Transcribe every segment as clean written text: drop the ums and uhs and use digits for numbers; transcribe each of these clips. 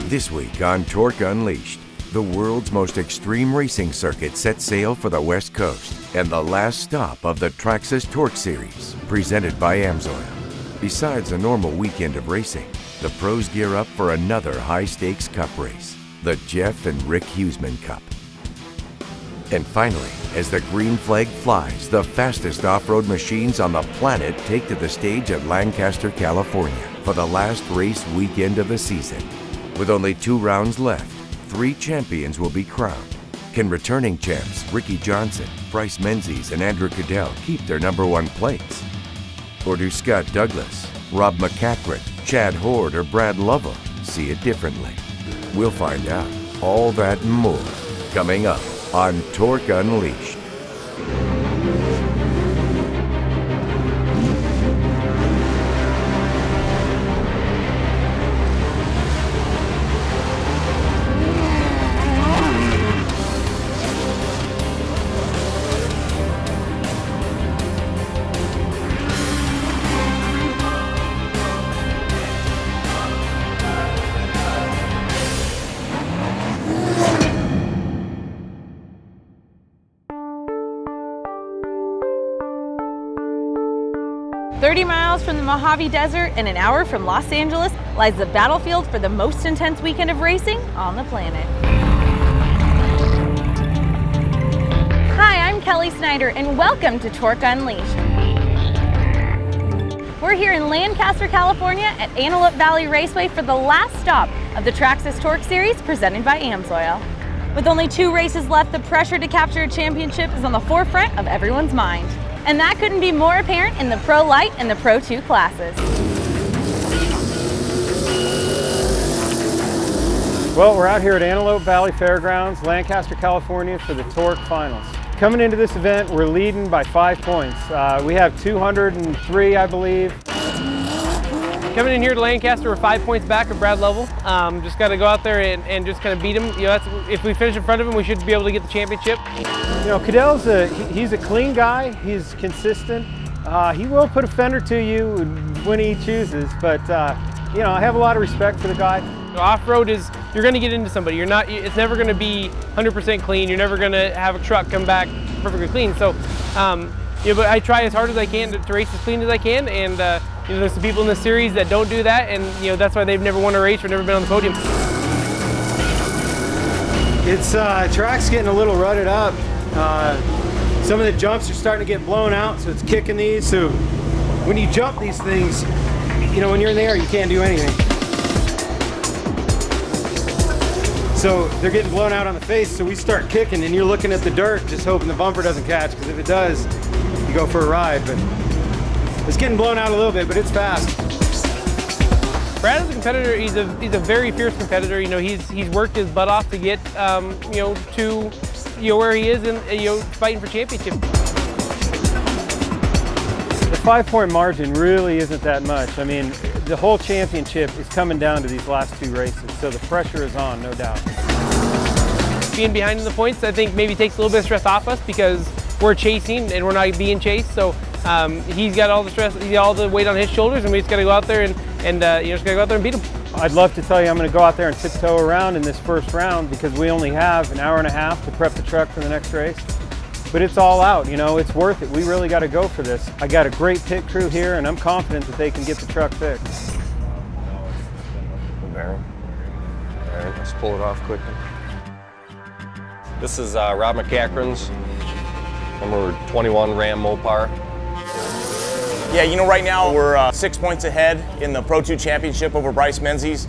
This week on TORC Unleashed, the world's most extreme racing circuit sets sail for the West Coast and the last stop of the Traxxas TORC Series, presented by AMSOIL. Besides a normal weekend of racing, the pros gear up for another high-stakes cup race, the Jeff and Rick Huseman Cup. And finally, as the green flag flies, the fastest off-road machines on the planet take to the stage at Lancaster, California for the last race weekend of the season. With only 2 rounds left, 3 champions will be crowned. Can returning champs Ricky Johnson, Bryce Menzies, and Andrew Cadell keep their #1 plates? Or do Scott Douglas, Rob McCachran, Chad Horde, or Brad Lovell see it differently? We'll find out. All that and more coming up on TORC Unleashed. Miles from the Mojave Desert and an hour from Los Angeles lies the battlefield for the most intense weekend of racing on the planet. Hi, I'm Kelly Snyder and welcome to TORC Unleashed. We're here in Lancaster, California at Antelope Valley Raceway for the last stop of the Traxxas TORC Series presented by AMSOIL. With only 2 races left, the pressure to capture a championship is on the forefront of everyone's mind. And that couldn't be more apparent in the Pro Light and the Pro 2 classes. Well, we're out here at Antelope Valley Fairgrounds, Lancaster, California for the TORC Finals. Coming into this event, we're leading by 5 points. We have 203, I believe. Coming in here to Lancaster, we're 5 points back of Brad Lovell. Just got to go out there and just kind of beat him. You know, if we finish in front of him, we should be able to get the championship. You know, Cadell's he's a clean guy. He's consistent. He will put a fender to you when he chooses, but you know, I have a lot of respect for the guy. Off-road is, you're going to get into somebody. It's never going to be 100% clean. You're never going to have a truck come back perfectly clean. So, yeah, but I try as hard as I can to race as clean as I can, and you know, there's some people in this series that don't do that, and you know, that's why they've never won a race or never been on the podium. It's track's getting a little rutted up. Some of the jumps are starting to get blown out, so it's kicking these. So when you jump these things, you know, when you're in the air, you can't do anything. So they're getting blown out on the face, so we start kicking, and you're looking at the dirt, just hoping the bumper doesn't catch, because if it does, you go for a ride. But it's getting blown out a little bit, but it's fast. Brad is a competitor. He's a very fierce competitor. You know, he's worked his butt off to get you know, to where he is, and you know, fighting for championship. The 5-point margin really isn't that much. I mean, the whole championship is coming down to these last 2 races, so the pressure is on, no doubt. Being behind in the points, I think maybe takes a little bit of stress off us because we're chasing and we're not being chased. So he's got all the stress, he's got all the weight on his shoulders, and we just got to go out there and you know, just got to go out there and beat him. I'd love to tell you I'm going to go out there and tiptoe around in this first round because we only have an hour and a half to prep the truck for the next race. But it's all out, you know, it's worth it. We really got to go for this. I got a great pit crew here, and I'm confident that they can get the truck fixed. All right, let's pull it off quickly. This is Rob McCachran's number 21 Ram Mopar. Yeah, you know, right now we're 6 points ahead in the Pro 2 Championship over Bryce Menzies.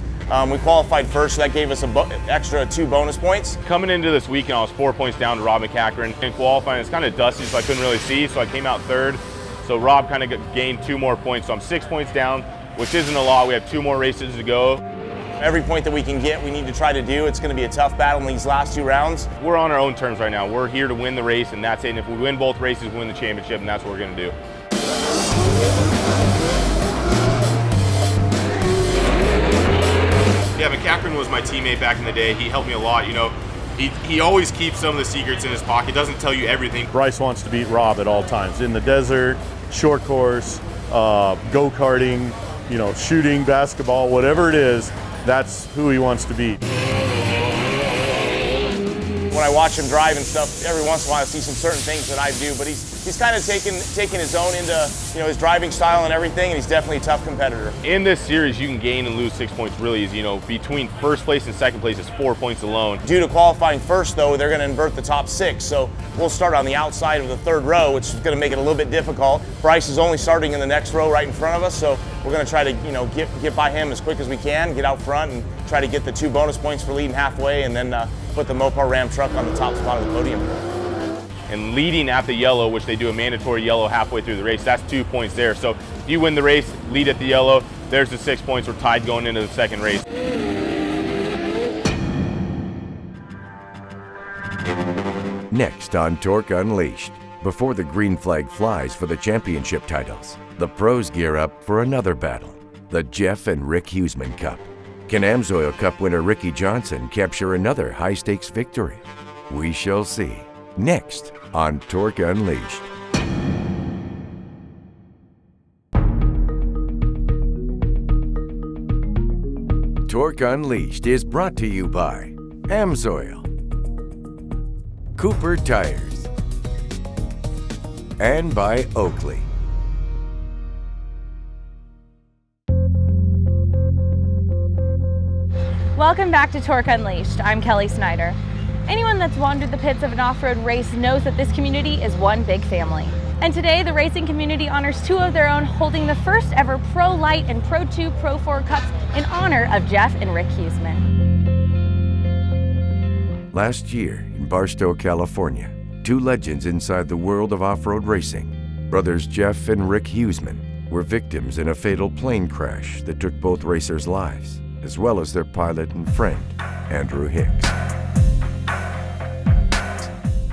We qualified first, so that gave us an extra 2 bonus points. Coming into this weekend, I was 4 points down to Rob McCachran. In qualifying, it's kind of dusty, so I couldn't really see, so I came out 3rd. So Rob kind of gained 2 more points, so I'm 6 points down, which isn't a lot. We have 2 more races to go. Every point that we can get, we need to try to do. It's going to be a tough battle in these last 2 rounds. We're on our own terms right now. We're here to win the race, and that's it. And if we win both races, we win the championship, and that's what we're going to do. Yeah, McCachran was my teammate back in the day. He helped me a lot, you know. He always keeps some of the secrets in his pocket, doesn't tell you everything. Bryce wants to beat Rob at all times. In the desert, short course, go-karting, you know, shooting, basketball, whatever it is, that's who he wants to be. When I watch him drive and stuff, every once in a while I see some certain things that I do, but he's kind of taken his own into, you know, his driving style and everything, and he's definitely a tough competitor. In this series, you can gain and lose 6 points really easy. You know, between first place and second place is 4 points alone. Due to qualifying first, though, they're going to invert the top 6, so we'll start on the outside of the third row, which is going to make it a little bit difficult. Bryce is only starting in the next row right in front of us, so we're going to try to, you know, get by him as quick as we can, get out front, and try to get the 2 bonus points for leading halfway, and then put the Mopar Ram truck on the top spot of the podium. And leading at the yellow, which they do a mandatory yellow halfway through the race, that's 2 points there. So if you win the race, lead at the yellow, there's the 6 points. We're tied going into the second race. Next on TORC Unleashed, before the green flag flies for the championship titles, the pros gear up for another battle, the Jeff and Rick Huseman Cup. Can Amsoil Cup winner Ricky Johnson capture another high-stakes victory? We shall see. Next on TORC Unleashed. TORC Unleashed is brought to you by Amsoil, Cooper Tires, and by Oakley. Welcome back to TORC Unleashed. I'm Kelly Snyder. Anyone that's wandered the pits of an off-road race knows that this community is one big family. And today, the racing community honors 2 of their own, holding the first ever Pro Light and Pro 2 Pro 4 Cups in honor of Jeff and Rick Huseman. Last year in Barstow, California, 2 legends inside the world of off-road racing, brothers Jeff and Rick Huseman, were victims in a fatal plane crash that took both racers' lives, as well as their pilot and friend, Andrew Hicks.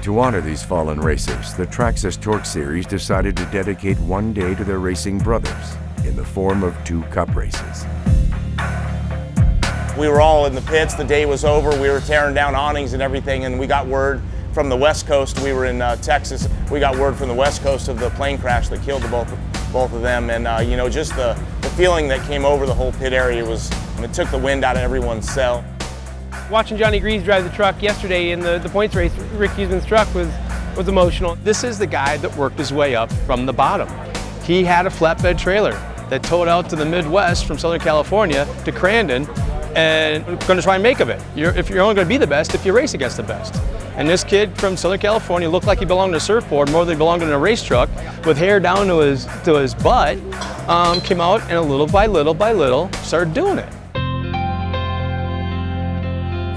To honor these fallen racers, the Traxxas TORC Series decided to dedicate one day to their racing brothers in the form of 2 cup races. We were all in the pits, the day was over, we were tearing down awnings and everything, and we got word from the West Coast. We were in Texas. We got word from the West Coast of the plane crash that killed both of them, and you know, just the feeling that came over the whole pit area it took the wind out of everyone's sail. Watching Johnny Greaves drive the truck yesterday in the points race, Rick Huseman's truck was emotional. This is the guy that worked his way up from the bottom. He had a flatbed trailer that towed out to the Midwest from Southern California to Crandon, and going to try and make of it. If you're only going to be the best if you race against the best. And this kid from Southern California looked like he belonged to a surfboard more than he belonged in a race truck, with hair down to his butt, came out and little by little started doing it.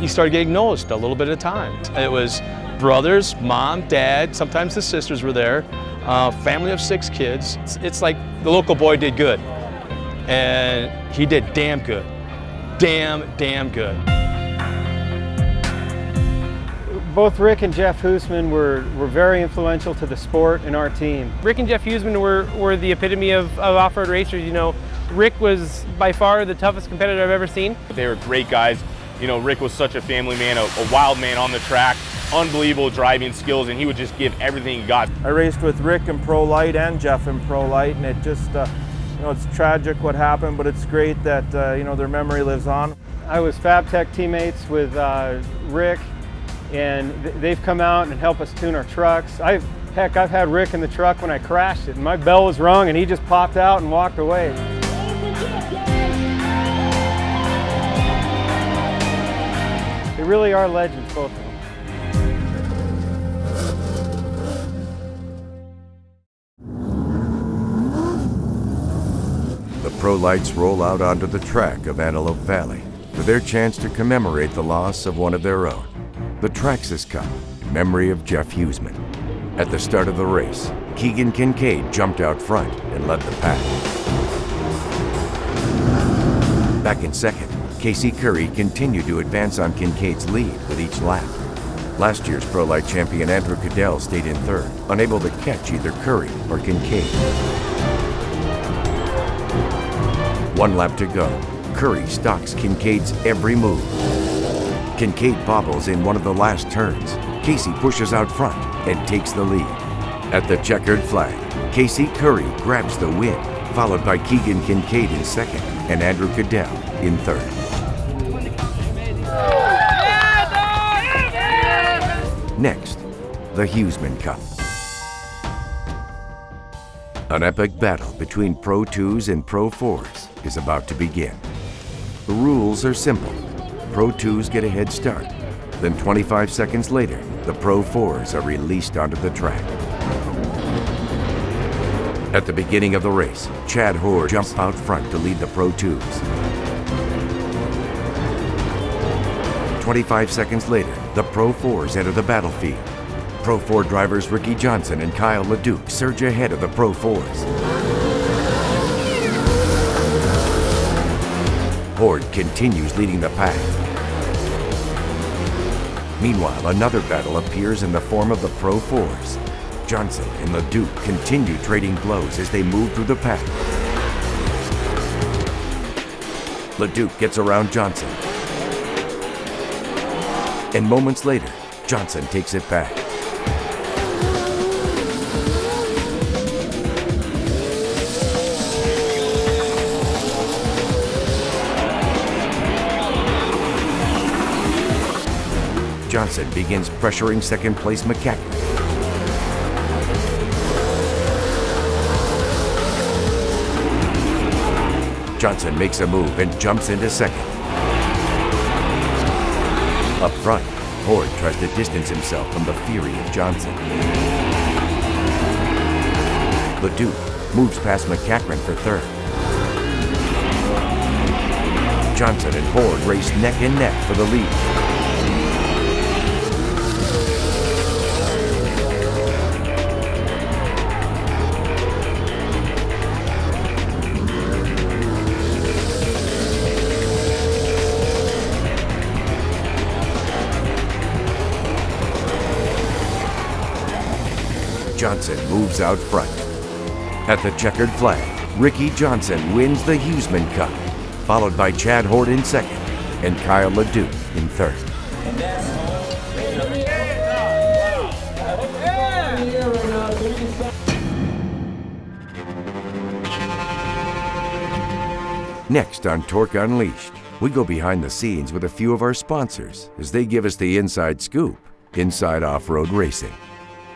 He started getting noticed a little bit at a time. It was brothers, mom, dad, sometimes the sisters were there, family of 6 kids. It's like the local boy did good. And he did damn good. Damn good. Both Rick and Jeff Huseman were very influential to the sport and our team. Rick and Jeff Huseman were the epitome of off-road racers. You know, Rick was by far the toughest competitor I've ever seen. They were great guys. You know, Rick was such a family man, a wild man on the track, unbelievable driving skills, and he would just give everything he got. I raced with Rick in Pro Light and Jeff in Pro Light, and it just, you know, it's tragic what happened, but it's great that, you know, their memory lives on. I was FabTech teammates with Rick, and they've come out and helped us tune our trucks. I've had Rick in the truck when I crashed it, and my bell was rung, and he just popped out and walked away. They really are legends, both of them. The Pro Lights roll out onto the track of Antelope Valley for their chance to commemorate the loss of one of their own, the Traxxas Cup, in memory of Jeff Huseman. At the start of the race, Keegan Kincaid jumped out front and led the pack. Back in second, Casey Curry continued to advance on Kincaid's lead with each lap. Last year's Pro Light champion Andrew Cadell stayed in third, unable to catch either Curry or Kincaid. 1 lap to go. Curry stalks Kincaid's every move. Kincaid bobbles in one of the last turns. Casey pushes out front and takes the lead. At the checkered flag, Casey Curry grabs the win, followed by Keegan Kincaid in second and Andrew Cadell in third. Next, the Huseman Cup. An epic battle between Pro 2s and Pro 4s is about to begin. The rules are simple. Pro 2s get a head start. Then 25 seconds later, the Pro 4s are released onto the track. At the beginning of the race, Chad Hoare jumps out front to lead the Pro 2s. 25 seconds later, the Pro 4s enter the battlefield. Pro 4 drivers Ricky Johnson and Kyle LeDuc surge ahead of the Pro 4s. Hoare continues leading the pack. Meanwhile, another battle appears in the form of the Pro 4s. Johnson and LeDuc continue trading blows as they move through the pack. LeDuc gets around Johnson. And moments later, Johnson takes it back. Johnson begins pressuring second-place McCackman. Johnson makes a move and jumps into second. Up front, Hoare tries to distance himself from the fury of Johnson. LeDuc moves past McCackman for third. Johnson and Hoare race neck and neck for the lead. Johnson moves out front. At the checkered flag, Ricky Johnson wins the Huseman Cup, followed by Chad Hoare in second and Kyle LeDuc in third. Next on Torque Unleashed, we go behind the scenes with a few of our sponsors as they give us the inside scoop inside off-road racing.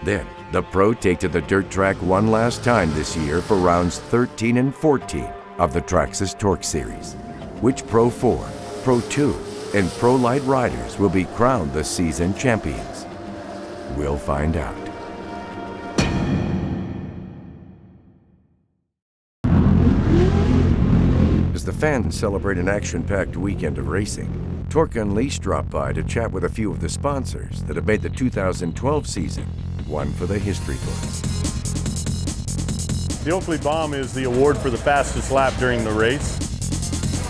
Then, the Pro take to the dirt track one last time this year for rounds 13 and 14 of the Traxxas TORC Series. Which Pro 4, Pro 2, and Pro Light riders will be crowned the season champions? We'll find out. As the fans celebrate an action-packed weekend of racing, Torque Unleashed dropped by to chat with a few of the sponsors that have made the 2012 season one for the history books. The Oakley Bomb is the award for the fastest lap during the race.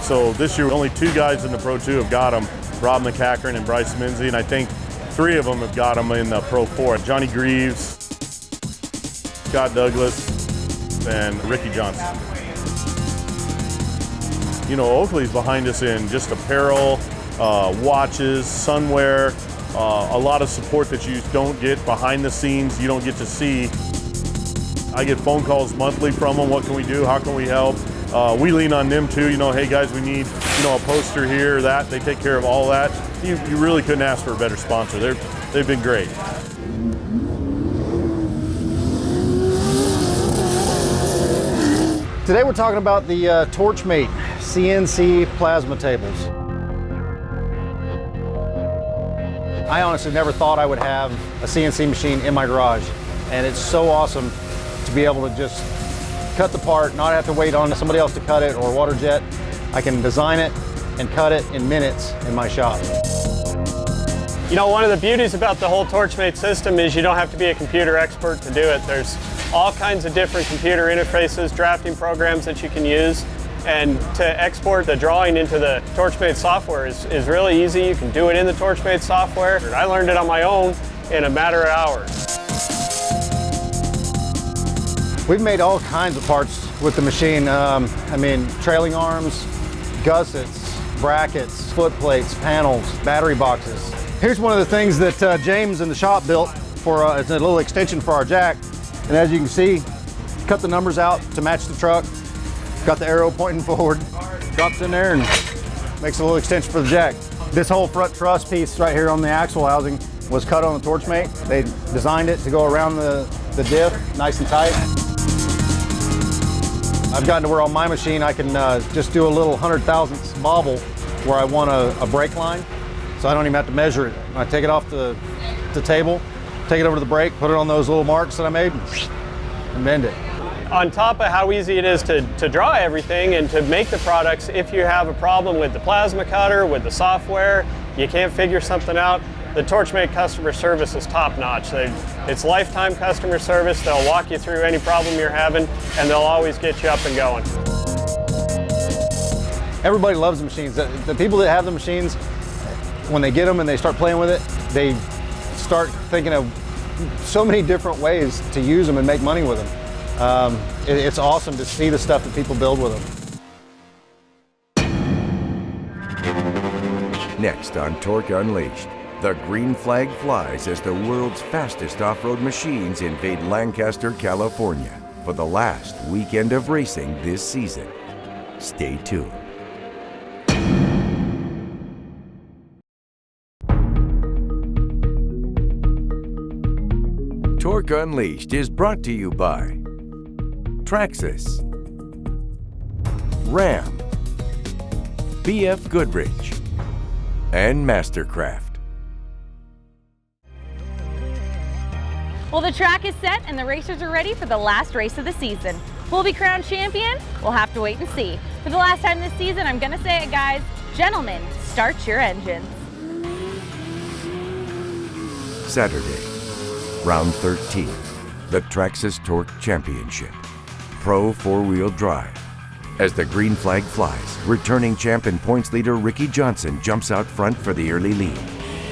So this year, only 2 guys in the Pro 2 have got them, Rob McCackern and Bryce Minzy, and I think 3 of them have got them in the Pro 4. Johnny Greaves, Scott Douglas, and Ricky Johnson. You know, Oakley's behind us in just apparel, watches, sunwear, a lot of support that you don't get behind the scenes, you don't get to see. I get phone calls monthly from them. What can we do? How can we help? We lean on them too. You know, hey guys, we need, you know, a poster here or that. They take care of all that. You really couldn't ask for a better sponsor. They've been great. Today we're talking about the Torchmate CNC plasma tables. I honestly never thought I would have a CNC machine in my garage, and it's so awesome to be able to just cut the part, not have to wait on somebody else to cut it or water jet. I can design it and cut it in minutes in my shop. You know, one of the beauties about the whole Torchmate system is you don't have to be a computer expert to do it. There's all kinds of different computer interfaces, drafting programs that you can use. And to export the drawing into the Torchmate software is really easy. You can do it in the Torchmate software. I learned it on my own in a matter of hours. We've made all kinds of parts with the machine. I mean, trailing arms, gussets, brackets, foot plates, panels, battery boxes. Here's one of the things that James in the shop built for it's a little extension for our jack. And as you can see, cut the numbers out to match the truck. Got the arrow pointing forward, drops in there and makes a little extension for the jack. This whole front truss piece right here on the axle housing was cut on the Torchmate. They designed it to go around the diff, nice and tight. I've gotten to where on my machine I can just do a little 100,000ths bobble where I want a brake line, so I don't even have to measure it. I take it off the table, take it over to the brake, put it on those little marks that I made, and bend it. On top of how easy it is to draw everything and to make the products, if you have a problem with the plasma cutter, with the software, you can't figure something out, the Torchmate customer service is top notch. It's lifetime customer service. They'll walk you through any problem you're having, and they'll always get you up and going. Everybody loves the machines. The people that have the machines, when they get them and they start playing with it, they start thinking of so many different ways to use them and make money with them. It's awesome to see the stuff that people build with them. Next on Torque Unleashed, the green flag flies as the world's fastest off-road machines invade Lancaster, California for the last weekend of racing this season. Stay tuned. Torque Unleashed is brought to you by Traxxas, Ram, BF Goodrich, and Mastercraft. Well, the track is set and the racers are ready for the last race of the season. Who will be crowned champion? We'll have to wait and see. For the last time this season, I'm gonna say it, guys. Gentlemen, start your engines. Saturday, round 13, the Traxxas TORC Championship, Pro 4-wheel drive. As the green flag flies, returning champ and points leader Ricky Johnson jumps out front for the early lead.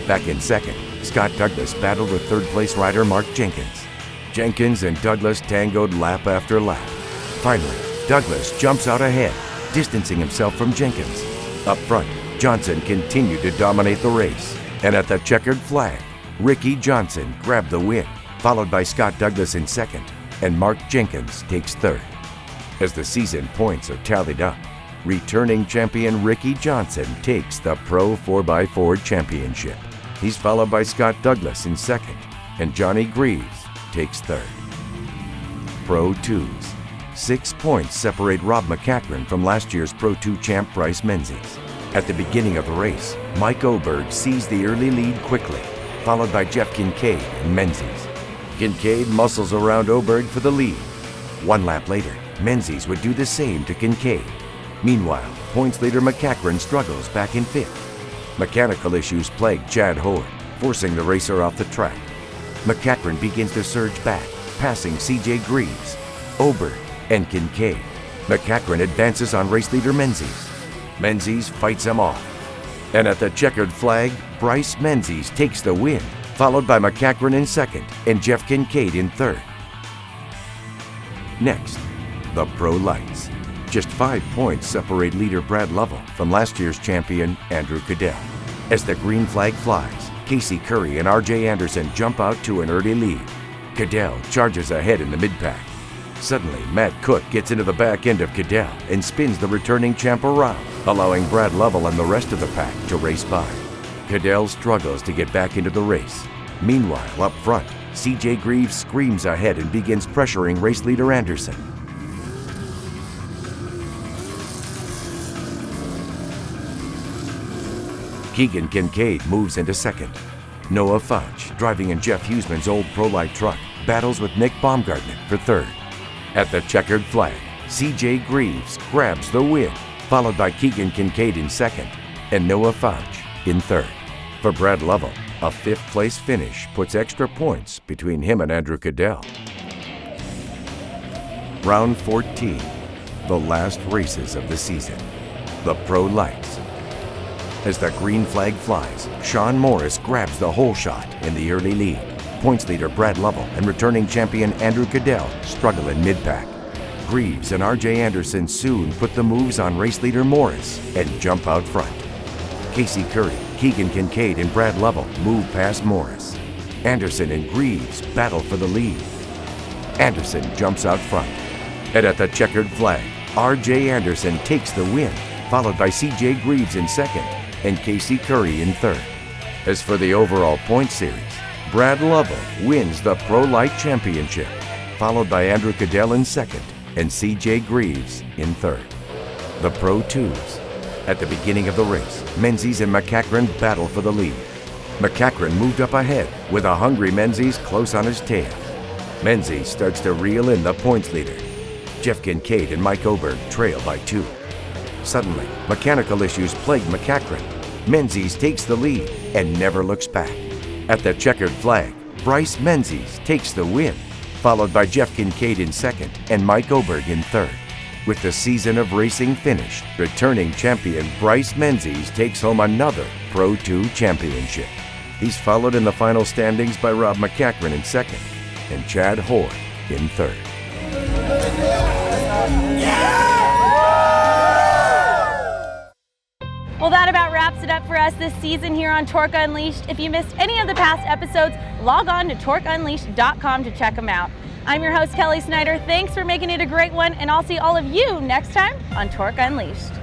Back in second, Scott Douglas battled with third-place rider Mark Jenkins. Jenkins and Douglas tangoed lap after lap. Finally, Douglas jumps out ahead, distancing himself from Jenkins. Up front, Johnson continued to dominate the race, and at the checkered flag, Ricky Johnson grabbed the win, followed by Scott Douglas in second, and Mark Jenkins takes third. As the season points are tallied up, returning champion Ricky Johnson takes the Pro 4x4 Championship. He's followed by Scott Douglas in second, and Johnny Greaves takes third. Pro 2s. 6 points separate Rob McCachran from last year's Pro 2 champ Bryce Menzies. At the beginning of the race, Mike Oberg seized the early lead quickly, followed by Jeff Kincaid and Menzies. Kincaid muscles around Oberg for the lead. 1 lap later, Menzies would do the same to Kincaid. Meanwhile, points leader McCachran struggles back in fifth. Mechanical issues plague Chad Horde, forcing the racer off the track. McCachran begins to surge back, passing CJ Greaves, Oberg, and Kincaid. McCachran advances on race leader Menzies. Menzies fights him off. And at the checkered flag, Bryce Menzies takes the win, followed by McCachran in second and Jeff Kincaid in third. Next, the Pro Lights. Just 5 points separate leader Brad Lovell from last year's champion Andrew Cadell. As the green flag flies, Casey Curry and RJ Anderson jump out to an early lead. Cadell charges ahead in the mid-pack. Suddenly, Matt Cook gets into the back end of Cadell and spins the returning champ around, allowing Brad Lovell and the rest of the pack to race by. Cadell struggles to get back into the race. Meanwhile, up front, CJ Greaves screams ahead and begins pressuring race leader Anderson. Keegan Kincaid moves into second. Noah Fauch, driving in Jeff Huseman's old ProLite truck, battles with Nick Baumgartner for third. At the checkered flag, CJ Greaves grabs the win, followed by Keegan Kincaid in second and Noah Fauch in third. For Brad Lovell, a 5th place finish puts extra points between him and Andrew Cadell. Round 14, the last races of the season, the Pro Lights. As the green flag flies, Sean Morris grabs the hole shot in the early lead. Points leader Brad Lovell and returning champion Andrew Cadell struggle in mid-pack. Greaves and RJ Anderson soon put the moves on race leader Morris and jump out front. Casey Curry, Keegan Kincaid, and Brad Lovell move past Morris. Anderson and Greaves battle for the lead. Anderson jumps out front. And at the checkered flag, RJ Anderson takes the win, followed by CJ Greaves in second and Casey Curry in third. As for the overall point series, Brad Lovell wins the Pro Light Championship, followed by Andrew Cadell in second and CJ Greaves in third. The Pro Twos. At the beginning of the race, Menzies and McCachran battle for the lead. McCachran moved up ahead with a hungry Menzies close on his tail. Menzies starts to reel in the points leader. Jeff Kincaid and Mike Oberg trail by 2. Suddenly, mechanical issues plague McCachran. Menzies takes the lead and never looks back. At the checkered flag, Bryce Menzies takes the win, followed by Jeff Kincaid in second and Mike Oberg in third. With the season of racing finished, returning champion Bryce Menzies takes home another Pro 2 championship. He's followed in the final standings by Rob McCachran in second and Chad Hoare in third. Well, that about wraps it up for us this season here on Torque Unleashed. If you missed any of the past episodes, log on to torqueunleashed.com to check them out. I'm your host, Kelly Snyder. Thanks for making it a great one, and I'll see all of you next time on Torque Unleashed.